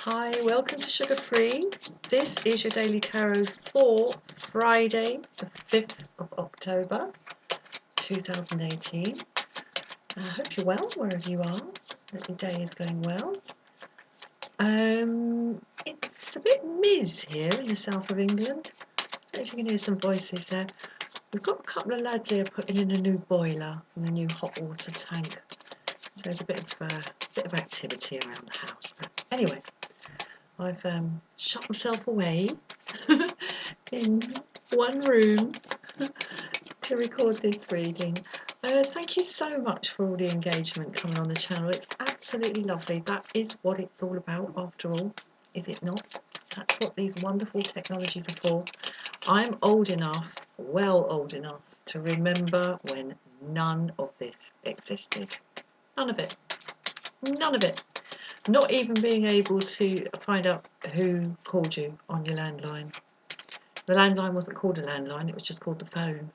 Hi, welcome to Sugar Free. This is your daily tarot for Friday, the 5th of October 2018. I hope you're well wherever you are, that your day is going well. It's a bit Miz here in the south of England. I don't know if you can hear some voices there. We've got a couple of lads here putting in a new boiler and a new hot water tank. So there's a bit of activity around the house. But anyway, I've shut myself away in one room to record this reading. Thank you so much for all the engagement coming on the channel. It's absolutely lovely. That is what it's all about after all, is it not? That's what these wonderful technologies are for. I'm old enough, well old enough, to remember when none of this existed. None of it. None of it. Not even being able to find out who called you on your landline. The landline wasn't called a landline, it was just called the phone.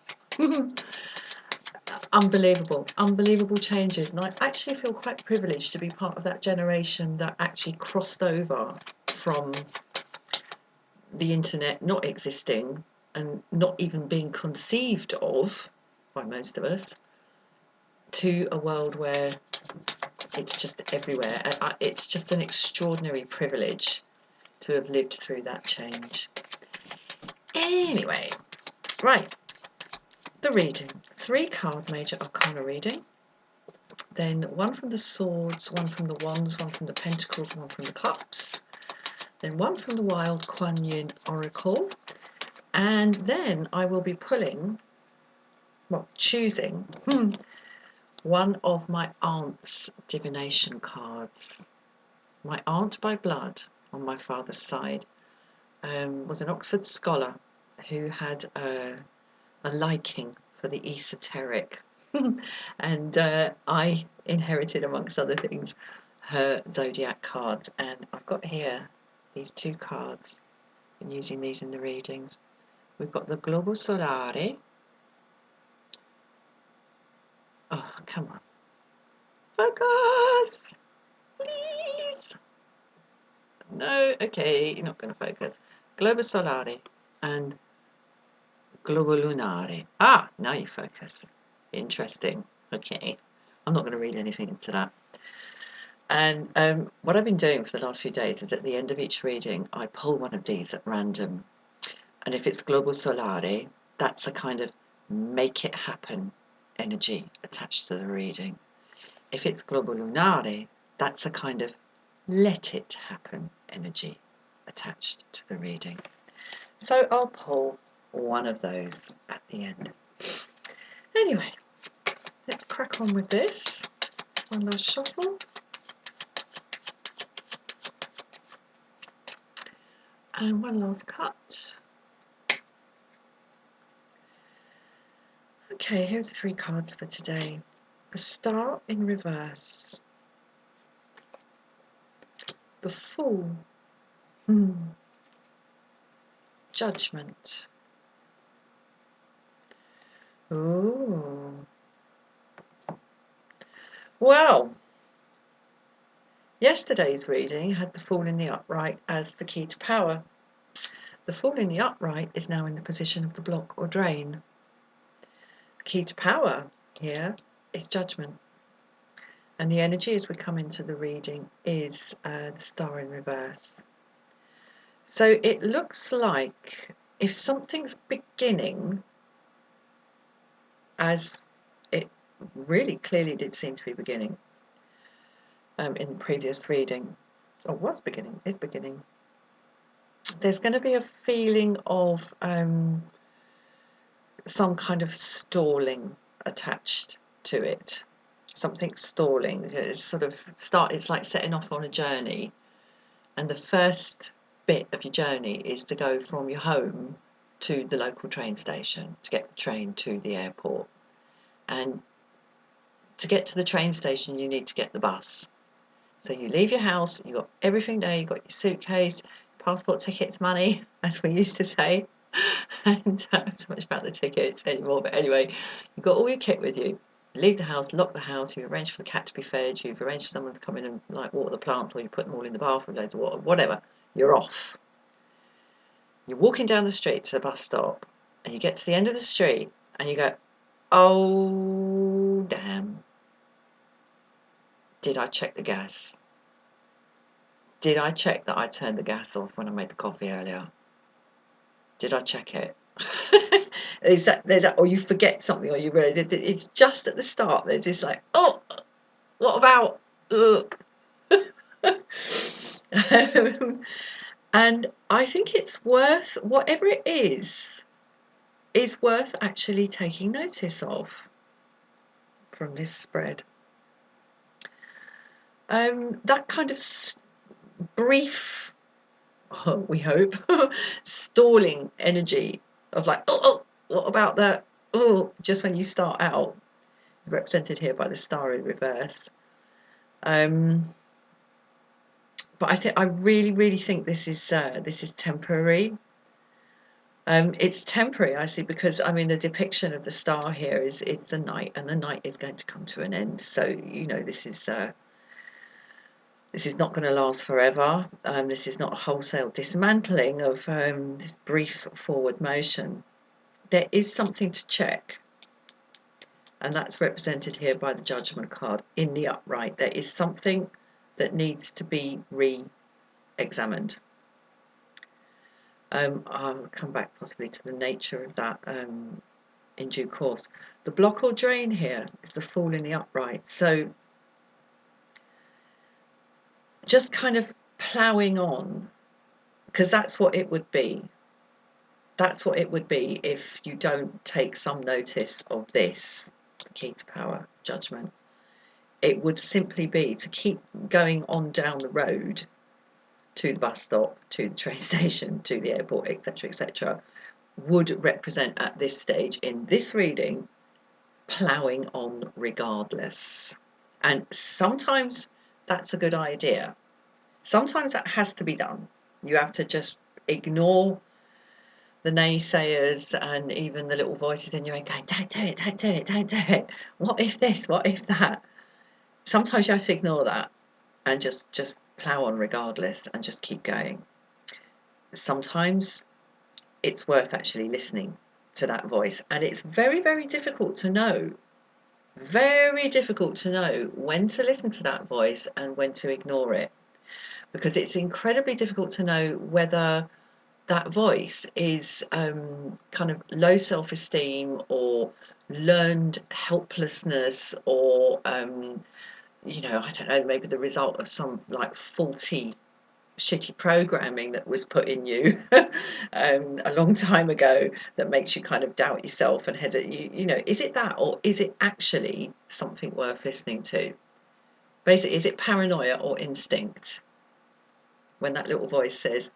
Unbelievable, unbelievable changes. And I actually feel quite privileged to be part of that generation that actually crossed over from the internet not existing and not even being conceived of by most of us to a world where it's just everywhere. It's just an extraordinary privilege to have lived through that change. Anyway, right, the reading. 3-card major arcana reading. Then one from the swords, one from the wands, one from the pentacles, one from the cups. Then one from the wild Kuan Yin oracle. And then I will be pulling, well, choosing one of my aunt's divination cards. My aunt by blood on my father's side was an Oxford scholar who had a liking for the esoteric. And I inherited, amongst other things, her zodiac cards. And I've got here these 2 cards. I've been using these in the readings. We've got the Globo Solare. Oh, come on. Focus! Please! No, okay, you're not going to focus. Globo Solare and Globo Lunare. Ah, now you focus. Interesting. Okay, I'm not going to read anything into that. And what I've been doing for the last few days is at the end of each reading, I pull one of these at random. And if it's Globo Solare, that's a kind of make it happen energy attached to the reading. If it's Globo Lunare, that's a kind of let it happen energy attached to the reading. So I'll pull one of those at the end. Anyway, let's crack on with this. One last shuffle. And one last cut. Okay, here are the 3 cards for today. The Star in reverse. The Fool. Judgment. Ooh. Well, yesterday's reading had the Fool in the upright as the key to power. The Fool in the upright is now in the position of the block or drain. The key to power here is judgment. And the energy as we come into the reading is the Star in reverse. So it looks like if something's beginning, as it really clearly did seem to be beginning in the previous reading, or was beginning, is beginning, there's going to be a feeling of some kind of stalling attached to it. Something stalling. It's sort of it's like setting off on a journey, and the first bit of your journey is to go from your home to the local train station to get the train to the airport. And to get to the train station, you need to get the bus. So you leave your house, you've got everything there, you've got your suitcase, passport, tickets, money, as we used to say. And not so much about the tickets anymore, but anyway, you've got all your kit with you. leave the house, lock the house, you've arranged for the cat to be fed, you've arranged for someone to come in and like water the plants, or you put them all in the bath with loads of water, whatever, you're off. You're walking down the street to the bus stop, and you get to the end of the street, and you go, oh, damn. Did I check the gas? Did I check that I turned the gas off when I made the coffee earlier? Did I check it? There's that, or you forget something, or you realise it's just at the start. There's this like, oh, what about? And I think it's worth, whatever it is worth actually taking notice of from this spread. That kind of brief, we hope, stalling energy of like, oh, what about that? Oh, just when you start out, represented here by the star in reverse. But I really think this is temporary. It's temporary, I see, because I mean the depiction of the star here is it's the night, and the night is going to come to an end. So you know this is not going to last forever. This is not a wholesale dismantling of this brief forward motion. There is something to check, and that's represented here by the Judgment card in the upright. There is something that needs to be re-examined. I'll come back possibly to the nature of that in due course. The block or drain here is the Fool in the upright. So just kind of ploughing on, because that's what it would be. That's what it would be if you don't take some notice of this, key to power, Judgment. It would simply be to keep going on down the road to the bus stop, to the train station, to the airport, etc., etc., would represent at this stage in this reading ploughing on regardless. And sometimes that's a good idea. Sometimes that has to be done. You have to just ignore the naysayers and even the little voices in your head going, don't do it, don't do it, don't do it. What if this? What if that? Sometimes you have to ignore that and just plough on regardless and just keep going. Sometimes it's worth actually listening to that voice, and it's very difficult to know when to listen to that voice and when to ignore it, because it's incredibly difficult to know whether that voice is kind of low self-esteem or learned helplessness, or you know, I don't know, maybe the result of some like faulty shitty programming that was put in you a long time ago that makes you kind of doubt yourself and hesitate. You know, is it that, or is it actually something worth listening to? Basically, is it paranoia or instinct when that little voice says,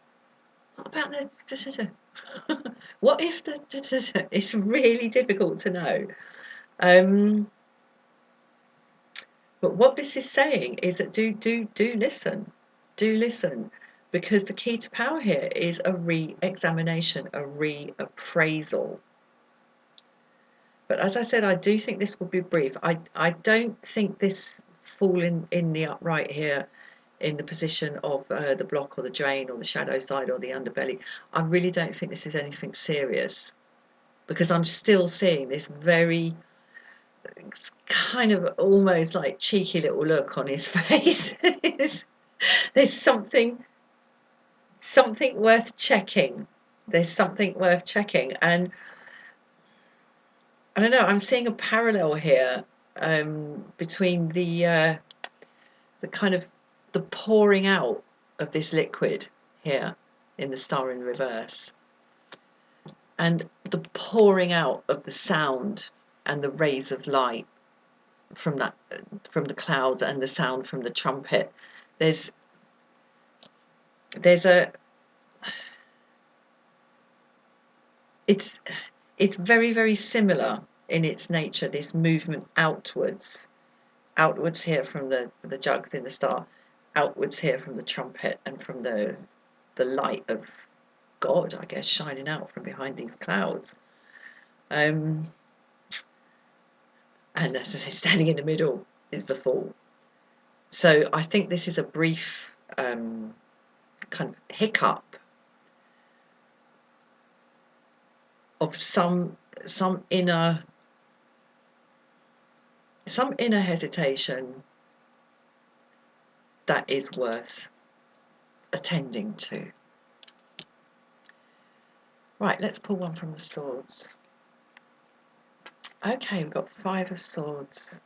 what about the what if the it's really difficult to know. But what this is saying is that do listen, because the key to power here is a re-examination, a reappraisal. But as I said, I do think this will be brief. I don't think this Fool in the upright here, in the position of the block or the drain or the shadow side or the underbelly, I really don't think this is anything serious, because I'm still seeing this very kind of almost like cheeky little look on his face. There's something worth checking. There's something worth checking, and I don't know. I'm seeing a parallel here between the kind of the pouring out of this liquid here in the star in reverse, and the pouring out of the sound and the rays of light from the clouds, and the sound from the trumpet. There's a it's very similar in its nature, this movement outwards here from the jugs in the star, outwards here from the trumpet and from the light of God, I guess, shining out from behind these clouds. And and as I say, standing in the middle is the Fool. So I think this is a brief kind of hiccup of some inner hesitation that is worth attending to. Right, let's pull one from the Swords. Okay, we've got 5 of Swords.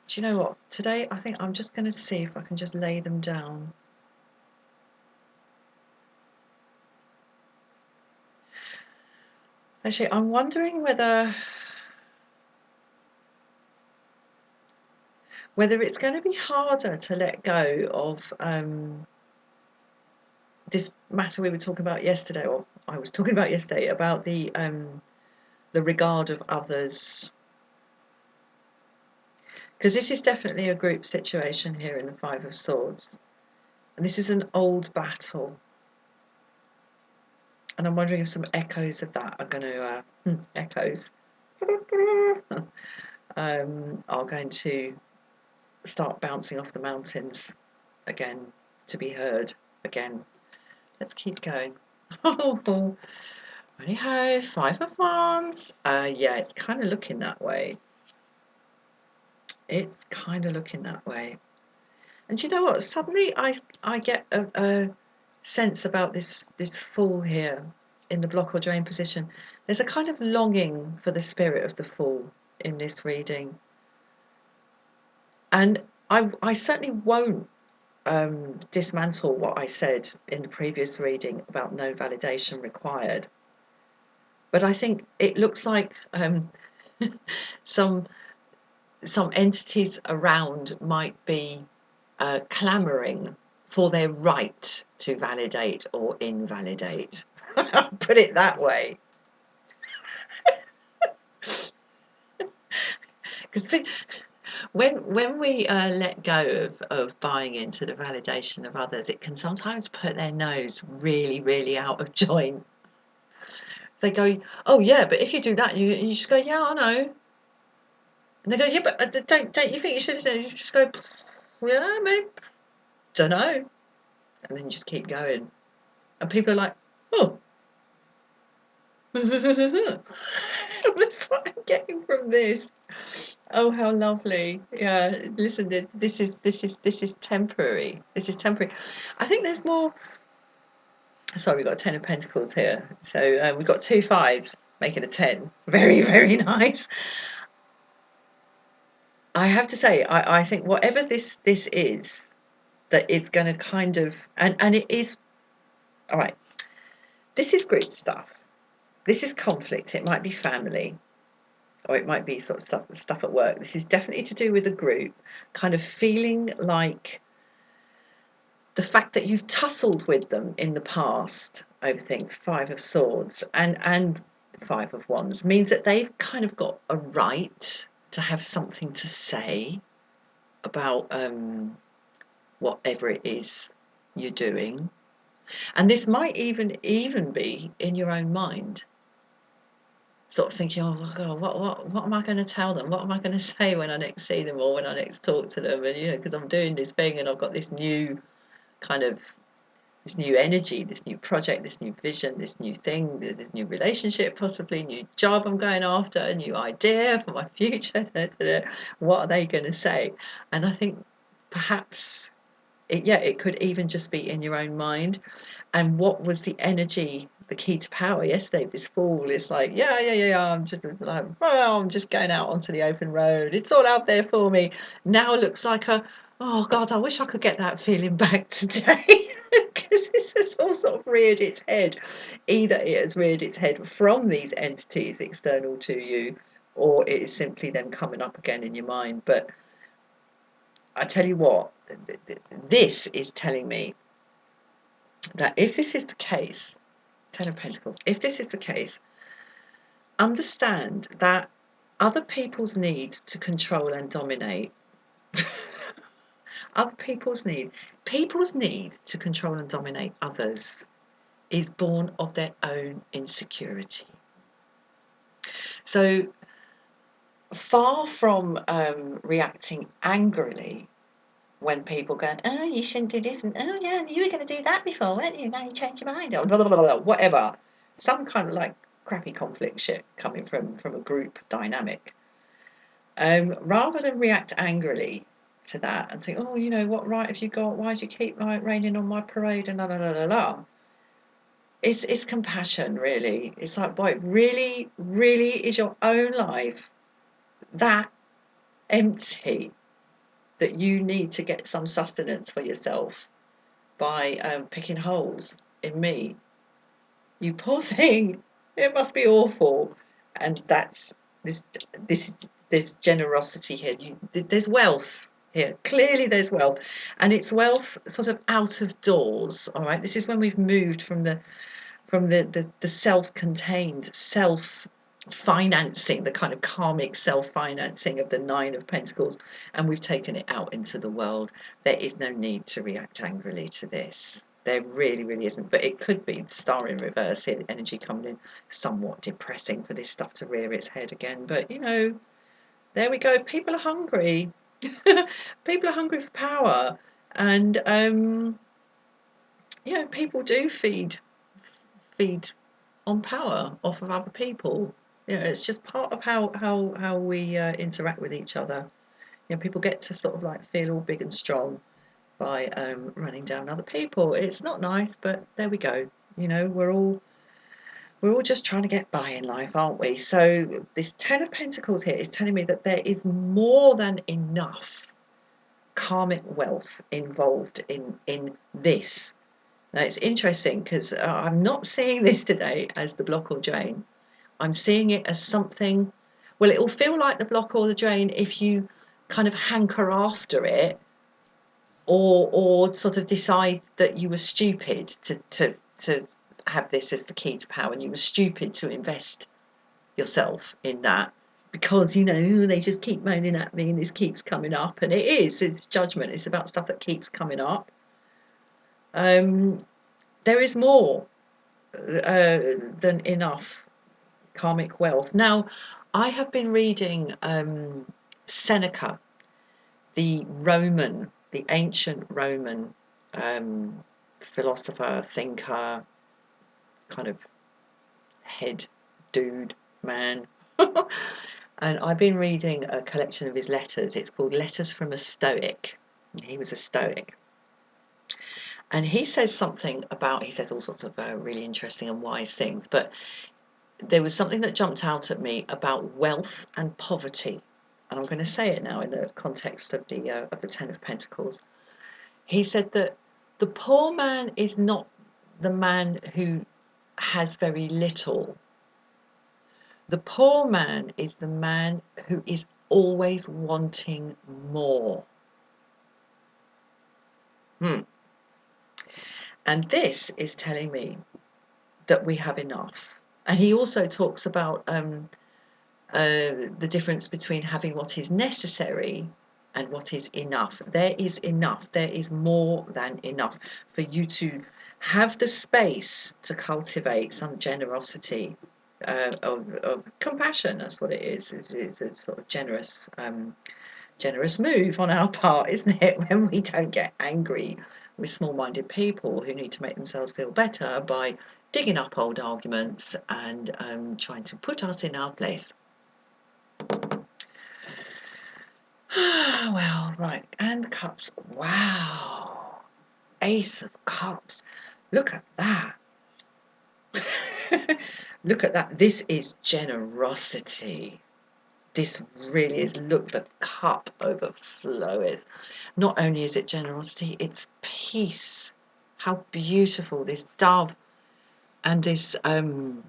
Do you know what? Today I think I'm just going to see if I can just lay them down. Actually, I'm wondering whether it's going to be harder to let go of this matter we were talking about yesterday, or I was talking about yesterday, about the regard of others. Because this is definitely a group situation here in the 5 of Swords. And this is an old battle. And I'm wondering if some echoes of that are going to, echoes, are going to start bouncing off the mountains again, to be heard again. Let's keep going. Oh, righty-ho, 5 of Wands. Yeah, it's kind of looking that way. It's kind of looking that way. And do you know what? Suddenly I get a sense about this Fool here in the block or drain position. There's a kind of longing for the spirit of the Fool in this reading. And I certainly won't dismantle what I said in the previous reading about no validation required. But I think it looks like some entities around might be clamouring for their right to validate or invalidate. Put it that way. Because when we let go of buying into the validation of others, it can sometimes put their nose really, really out of joint. They go, oh yeah, but if you do that, you just go, yeah, I know. And they go, yeah, but don't you think you should? You just go, yeah, maybe, don't know. And then you just keep going. And people are like, oh. That's what I'm getting from this. Oh, how lovely! Yeah, listen, this is temporary. This is temporary. I think there's more. Sorry, we've got a 10 of Pentacles here, so we've got 2 5s, making a 10. Very, very nice. I have to say, I think whatever this is, that is going to kind of, and it is, all right. This is group stuff. This is conflict. It might be family, or it might be sort of stuff at work. This is definitely to do with a group, kind of feeling like the fact that you've tussled with them in the past over things, 5 of Swords and 5 of Wands, means that they've kind of got a right to have something to say about whatever it is you're doing. And this might even be in your own mind, sort of thinking, oh God, what am I going to tell them? What am I going to say when I next see them or when I next talk to them? And because I'm doing this thing and I've got this new kind of this new energy, this new project, this new vision, this new thing, this new relationship, possibly new job I'm going after, a new idea for my future. What are they going to say? And I think perhaps it could even just be in your own mind. And what was the energy, the key to power yesterday? This Fool is like, yeah. I'm just like, well, I'm just going out onto the open road. It's all out there for me. Now it looks like oh God, I wish I could get that feeling back today. Because this has all sort of reared its head. Either it has reared its head from these entities external to you, or it is simply them coming up again in your mind. But I tell you what, this is telling me that if this is the case, 10 of Pentacles, if this is the case, understand that other people's need to control and dominate, people's need to control and dominate others is born of their own insecurity. So far from reacting angrily when people go, oh, you shouldn't do this, and oh, yeah, you were going to do that before, weren't you? Now you change your mind, or blah, blah, blah, blah, whatever. Some kind of like crappy conflict shit coming from a group dynamic. Rather than react angrily to that and think, oh, you know, what right have you got? Why do you keep raining on my parade? And la la la la la. It's compassion, really. It's like, boy, really, really is your own life that empty that you need to get some sustenance for yourself by picking holes in me? You poor thing. It must be awful. And that's this. This is there's generosity here. There's wealth here. Clearly, there's wealth, and it's wealth sort of out of doors. All right. This is when we've moved from the self-contained self-financing, the kind of karmic self-financing of the Nine of Pentacles, and we've taken it out into the world. There is no need to react angrily to this. There really, really isn't. But it could be Star in reverse here, the energy coming in, somewhat depressing for this stuff to rear its head again. But, you know, there we go. People are hungry. People are hungry for power. And, you know, people do feed on power off of other people. You know, it's just part of how we interact with each other. You know, people get to sort of like feel all big and strong by running down other people. It's not nice, but there we go. You know, we're all just trying to get by in life, aren't we? So this Ten of Pentacles here is telling me that there is more than enough karmic wealth involved in this. Now it's interesting because I'm not seeing this today as the block or drain. I'm seeing it as something, well, it will feel like the block or the drain if you kind of hanker after it, or sort of decide that you were stupid to have this as the key to power, and you were stupid to invest yourself in that because, you know, they just keep moaning at me and this keeps coming up. And it's judgment. It's about stuff that keeps coming up. There is more than enough karmic wealth. Now, I have been reading Seneca, the ancient Roman philosopher, thinker, kind of head dude, man. And I've been reading a collection of his letters. It's called Letters from a Stoic. He was a Stoic. And he says something about, he says all sorts of really interesting and wise things, but there was something that jumped out at me about wealth and poverty. And I'm going to say it now in the context of the Ten of Pentacles. He said that the poor man is not the man who has very little. The poor man is the man who is always wanting more. And this is telling me that we have enough. And he also talks about the difference between having what is necessary and what is enough. There is enough. There is more than enough for you to have the space to cultivate some generosity, of compassion. That's what it is. It's a sort of generous move on our part, isn't it? When we don't get angry with small-minded people who need to make themselves feel better by digging up old arguments and trying to put us in our place. Well, right, and the cups. Wow, Ace of Cups. Look at that. Look at that. This is generosity. This really is. Look, the cup overfloweth. Not only is it generosity, it's peace. How beautiful, this dove and this what's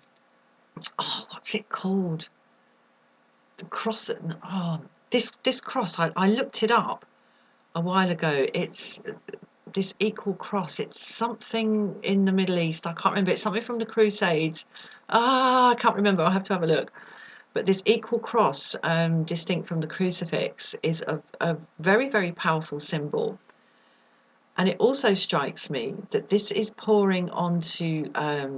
it called? The cross. Oh, this cross. I looked it up a while ago. It's this equal cross. It's something in the Middle East. I can't remember. It's something from the Crusades. I can't remember. I'll have to have a look. But this equal cross, distinct from the crucifix, is a very, very powerful symbol. And it also strikes me that this is pouring onto,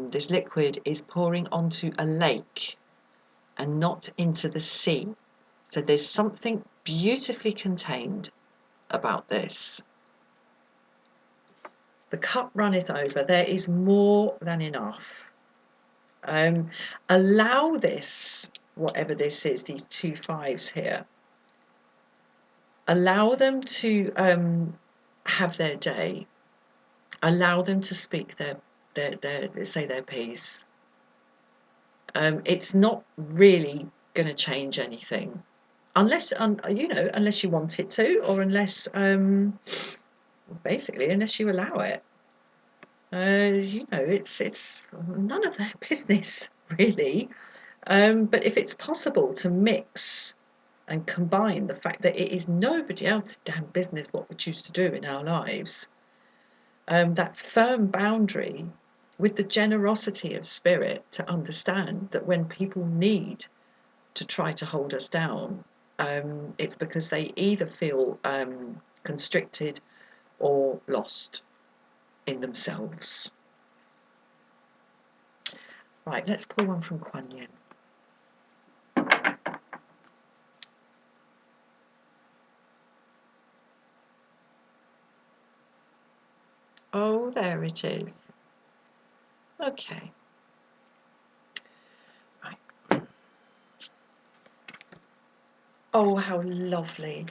this liquid is pouring onto a lake and not into the sea. So there's something beautifully contained about this. The cup runneth over. There is more than enough. Allow this, whatever this is, these 2 5s here, allow them to have their day. Allow them to speak their say their piece. It's not really going to change anything, unless unless you want it to, or unless basically unless you allow it. It's none of their business really. But if it's possible to mix and combine the fact that it is nobody else's damn business what we choose to do in our lives, that firm boundary with the generosity of spirit to understand that when people need to try to hold us down, it's because they either feel constricted or lost in themselves. Right, let's pull one from Kuan Yin. Oh, there it is. Okay. Right. Oh, how lovely.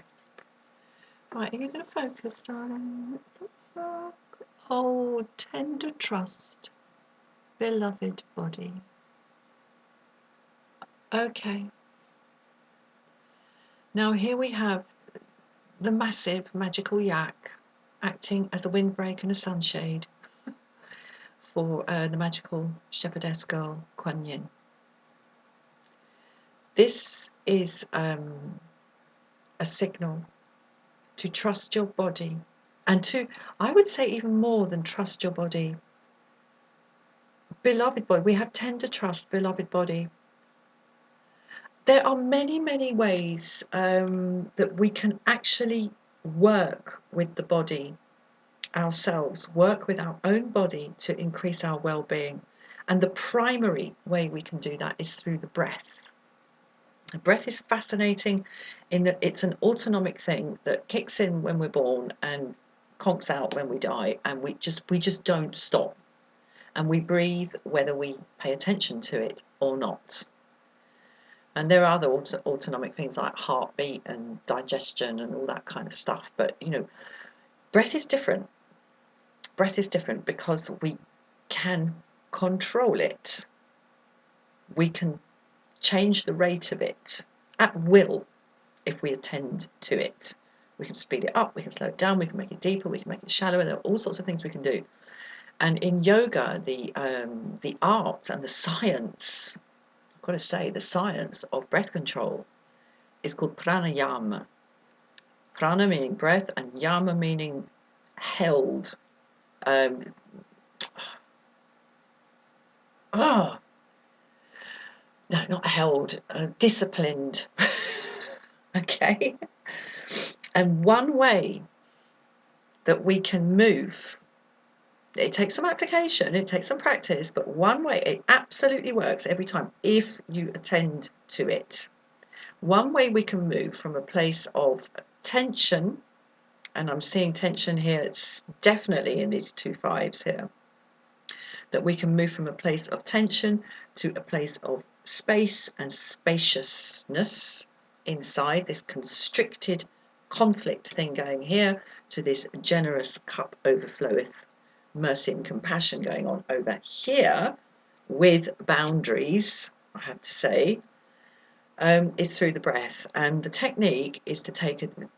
Right, are you going to focus, darling? Oh, tender trust, beloved body. Okay. Now here we have the massive magical yak acting as a windbreak and a sunshade for the magical shepherdess girl Kuan Yin. This is a signal to trust your body, and to, I would say, even more than trust your body. Beloved body, we have tender trust, beloved body. There are many, many ways that we can actually work with the body ourselves, work with our own body to increase our well-being. And the primary way we can do that is through the breath. The breath is fascinating in that it's an autonomic thing that kicks in when we're born and conks out when we die, and we just don't stop. And we breathe whether we pay attention to it or not. And there are other autonomic things like heartbeat and digestion and all that kind of stuff. But, breath is different. Breath is different because we can control it. We can change the rate of it at will if we attend to it. We can speed it up, we can slow it down, we can make it deeper, we can make it shallower. There are all sorts of things we can do. And in yoga, the art and the science, I've got to say, the science of breath control is called pranayama. Prana meaning breath and yama meaning held. No, not held, disciplined. Okay? And one way that we can move, it takes some application, it takes some practice, but one way it absolutely works every time if you attend to it. One way we can move from a place of tension, and I'm seeing tension here, it's definitely in these 2 5s here, that we can move from a place of tension to a place of space and spaciousness inside this constricted conflict thing going here, to this generous cup overfloweth, mercy and compassion going on over here, with boundaries, I have to say, is through the breath. And the technique is to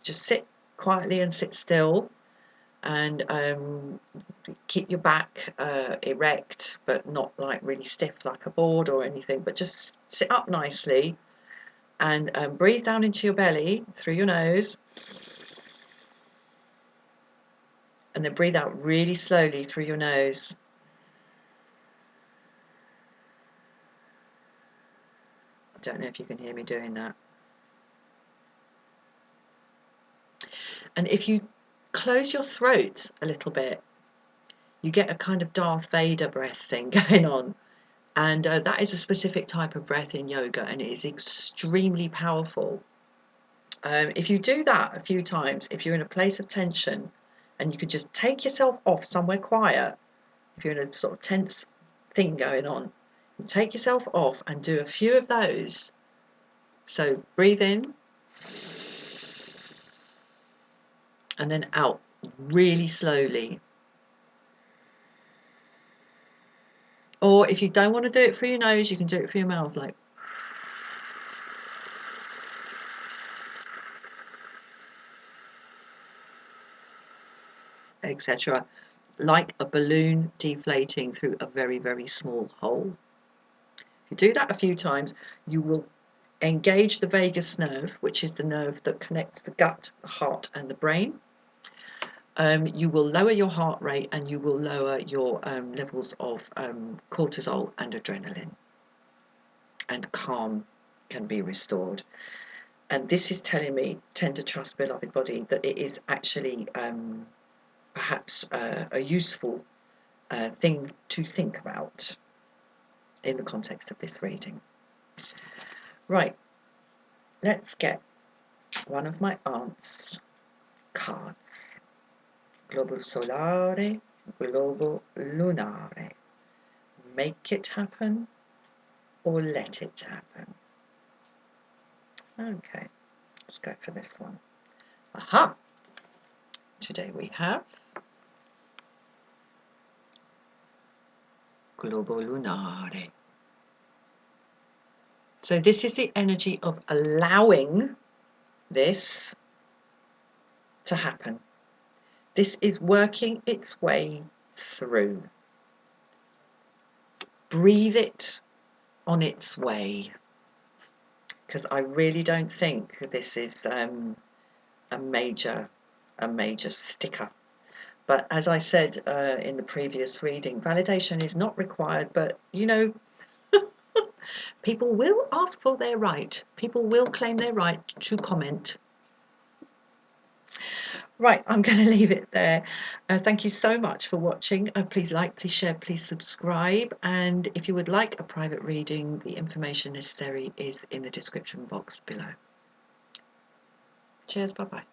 just sit quietly and sit still, and keep your back erect, but not like really stiff like a board or anything, but just sit up nicely and breathe down into your belly through your nose, and then breathe out really slowly through your nose. I don't know if you can hear me doing that. And if you close your throat a little bit, you get a kind of Darth Vader breath thing going on. And that is a specific type of breath in yoga, and it is extremely powerful. If you do that a few times, if you're in a place of tension and you could just take yourself off somewhere quiet, if you're in a sort of tense thing going on, take yourself off and do a few of those. So breathe in and then out really slowly. Or if you don't want to do it through your nose, you can do it through your mouth, like. Etc. Like a balloon deflating through a very, very small hole. If you do that a few times, you will engage the vagus nerve, which is the nerve that connects the gut, the heart, and the brain. You will lower your heart rate and you will lower your levels of cortisol and adrenaline, and calm can be restored. And this is telling me, tender trust, beloved body, that it is actually perhaps a useful thing to think about in the context of this reading. Right, let's get one of my aunt's cards. Globo solare, globo lunare. Make it happen or let it happen. Okay, let's go for this one. Aha! Today we have globo lunare. So this is the energy of allowing this to happen. This is working its way through. Breathe it on its way, because I really don't think this is a major sticker. But as I said in the previous reading, validation is not required, but you know, people will ask for their right. People will claim their right to comment. Right, I'm going to leave it there. Thank you so much for watching. Please like, please share, please subscribe. And if you would like a private reading, the information necessary is in the description box below. Cheers, bye-bye.